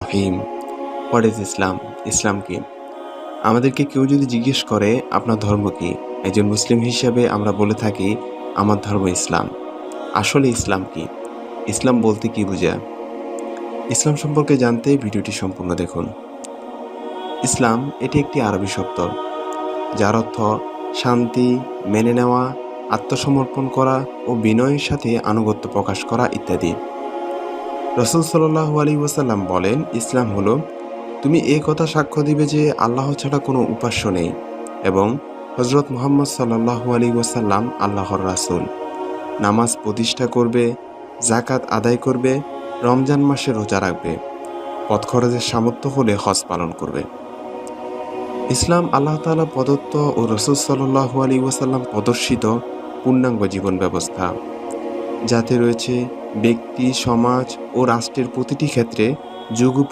Rahim. What is ইসলাম? ইসলাম কি? আমাদেরকে কেউ যদি জিজ্ঞেস করে আপনার ধর্ম কি, একজন মুসলিম হিসাবে আমরা বলে থাকি আমার ধর্ম ইসলাম। আসলে ইসলাম কি? ইসলাম বলতে কি বোঝায়? ইসলাম সম্পর্কে জানতে ভিডিওটি সম্পূর্ণ দেখুন। ইসলাম এটি একটি আরবি শব্দ যার অর্থ শান্তি, মেনে নেওয়া, আত্মসমর্পণ করা ও বিনয়ের সাথে আনুগত্য প্রকাশ করা ইত্যাদি। রাসূল সাল্লাল্লাহু আলাইহি ওয়াসাল্লাম বলেন, ইসলাম হলো তুমি এই কথা সাক্ষ্য দিবে যে আল্লাহ ছাড়া কোনো উপাস্য নেই এবং হযরত মুহাম্মদ সাল্লাল্লাহু আলাইহি ওয়াসাল্লাম আল্লাহর রাসূল। নামাজ প্রতিষ্ঠা করবে, যাকাত আদায় করবে, রমজান মাসে রোজা রাখবে, পথ খরচের সামর্থ্য হলে হজ পালন করবে। ইসলাম আল্লাহ তাআলা প্রদত্ত ও রাসূল সাল্লাল্লাহু আলাইহি ওয়াসাল্লাম প্রদর্শিত পূর্ণাঙ্গ জীবন ব্যবস্থা, যাতে রয়েছে ব্যক্তি, সমাজ ও রাষ্ট্রের প্রতিটি ক্ষেত্রে যুগোপযোগী